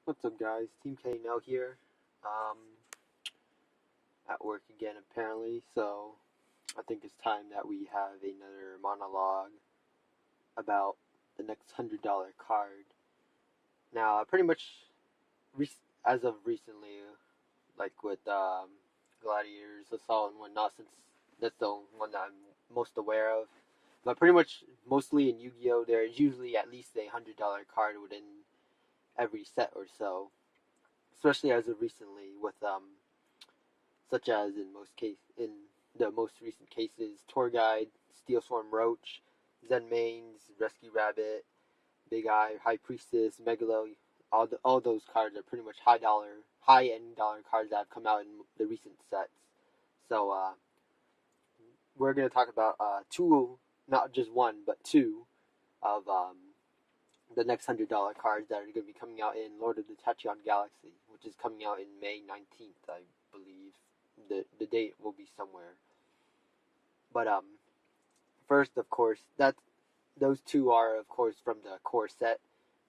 What's up, guys? teamknl here. Um, at work again, apparently. So I think it's time that we have another monologue about the next $100 card. Now, pretty much, as of recently, like with Gladiators, Assault, and whatnot, since that's the one that I'm most aware of. But pretty much, mostly in Yu-Gi-Oh, there is usually at least a $100 card within every set or so, especially as of recently with such as in the most recent cases, Tour Guide, Steel Swarm Roach, Zen Mains, Rescue Rabbit, Big Eye, High Priestess, Megalo. All those cards are pretty much high end dollar cards that have come out in the recent sets. So we're gonna talk about two, not just one, but two of the next $100 cards that are going to be coming out in Lord of the Tachyon Galaxy, which is coming out in May 19th, I believe. The date will be somewhere. But first, of course, those two are, of course, from the core set,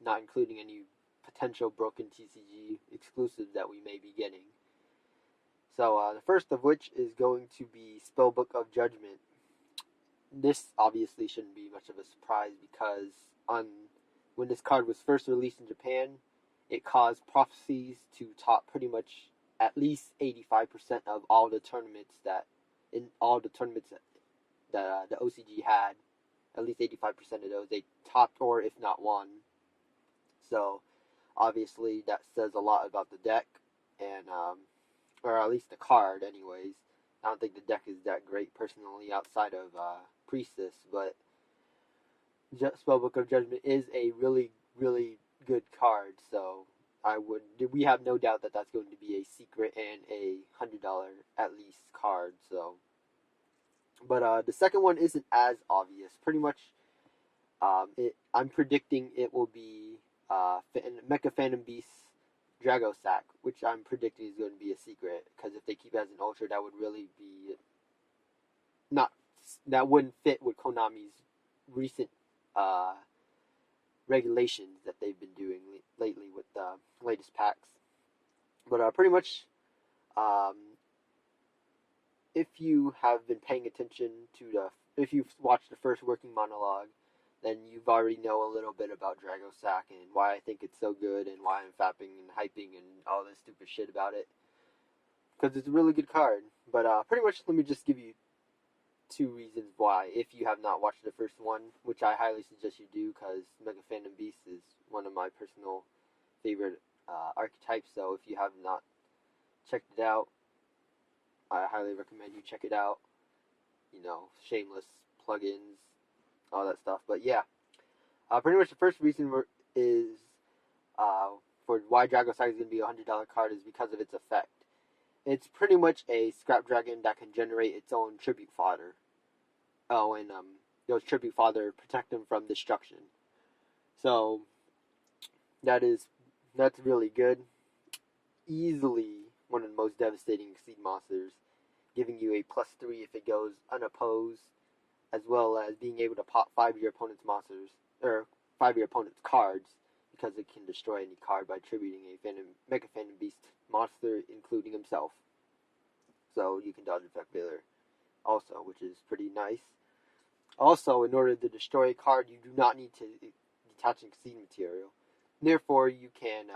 not including any potential broken TCG exclusives that we may be getting. So the first of which is going to be Spellbook of Judgment. This obviously shouldn't be much of a surprise because when this card was first released in Japan, it caused prophecies to top pretty much at least 85% of all the tournaments that the OCG had. At least 85% of those they topped or if not won. So obviously that says a lot about the deck and or at least the card anyways. I don't think the deck is that great personally outside of Priestess, but Spellbook of Judgment is a really, really good card, so we have no doubt that that's going to be a secret and a $100 at least card. So, but the second one isn't as obvious. Pretty much, I'm predicting it will be Mecha Phantom Beast Drago-sack, which I'm predicting is going to be a secret because if they keep it as an ultra, that would really be that wouldn't fit with Konami's recent regulations that they've been doing lately with the latest packs. But pretty much, if you have been paying attention if you've watched the first working monologue, then you've already know a little bit about Drago-sack and why I think it's so good and why I'm fapping and hyping and all this stupid shit about it. Because it's a really good card. But pretty much, let me just give you two reasons why, if you have not watched the first one, which I highly suggest you do, because Mega Phantom Beast is one of my personal favorite archetypes. So if you have not checked it out, I highly recommend you check it out. Shameless plugins, all that stuff. But yeah, pretty much the first reason is for why Drago-sack is going to be a $100 card is because of its effect. It's pretty much a scrap dragon that can generate its own tribute fodder. Oh, and those tribute fodder protect them from destruction. So that's really good. Easily one of the most devastating Exceed monsters, giving you a +3 if it goes unopposed, as well as being able to pop 5 of your opponent's monsters or 5 of your opponent's cards, because it can destroy any card by tributing a Mega Phantom Beast monster, including himself. So you can dodge effect failure also, which is pretty nice. Also, in order to destroy a card, you do not need to detach an Exceed material. Therefore, you can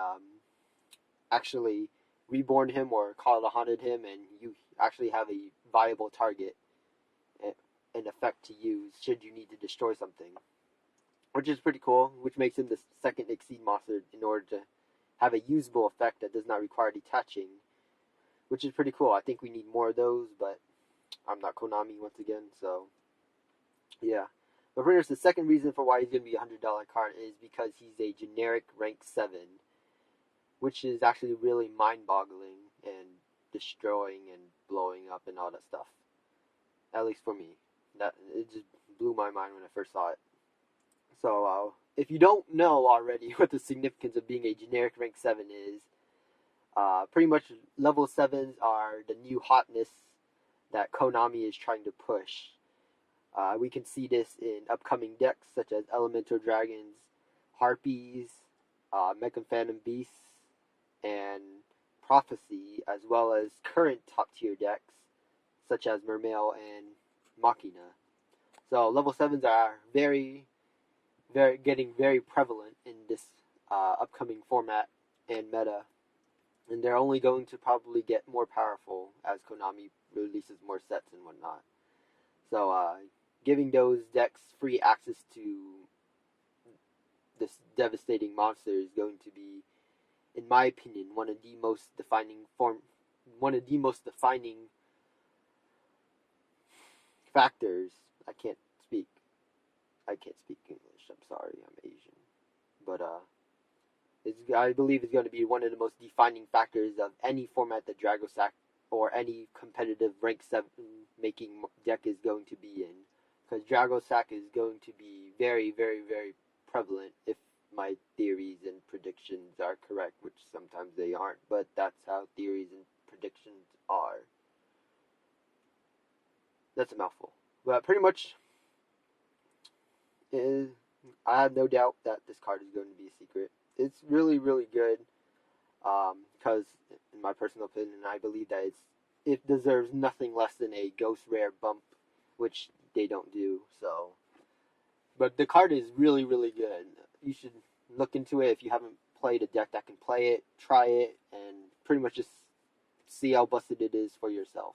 actually reborn him or call it a haunted him, and you actually have a viable target and effect to use should you need to destroy something, which is pretty cool, which makes him the second Exceed monster in order to have a usable effect that does not require detaching, which is pretty cool. I think we need more of those, but I'm not Konami once again, so yeah. But pretty much the second reason for why he's going to be a $100 card is because he's a generic rank 7, which is actually really mind-boggling and destroying and blowing up and all that stuff. At least for me. It just blew my mind when I first saw it. So, if you don't know already what the significance of being a generic rank 7 is, pretty much level 7s are the new hotness that Konami is trying to push. We can see this in upcoming decks such as Elemental Dragons, Harpies, Mecha Phantom Beasts, and Prophecy, as well as current top tier decks such as Mermail and Machina. So level 7s are very getting very prevalent in this upcoming format and meta, and they're only going to probably get more powerful as Konami releases more sets and whatnot. So giving those decks free access to this devastating monster is going to be, in my opinion, one of the most defining factors. I can't speak English. I'm sorry, I'm Asian. But I believe it's going to be one of the most defining factors of any format that Drago-sack or any competitive rank 7 making deck is going to be in. Because Drago-sack is going to be very, very, very prevalent if my theories and predictions are correct, which sometimes they aren't, but that's how theories and predictions are. That's a mouthful. But pretty much, I have no doubt that this card is going to be a secret. It's really, really good, because in my personal opinion, I believe that it deserves nothing less than a ghost rare bump, which they don't do. So, but the card is really, really good. You should look into it if you haven't played a deck that can play it. Try it and pretty much just see how busted it is for yourself.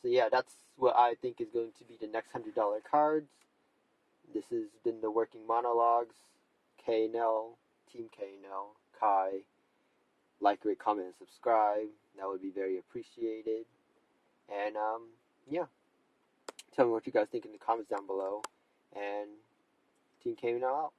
So yeah, that's what I think is going to be the next $100 cards. This has been the Working Monologues. KNL, Team KNL, Kai. Like, rate, comment, and subscribe. That would be very appreciated. And yeah, tell me what you guys think in the comments down below. And Team KNL out.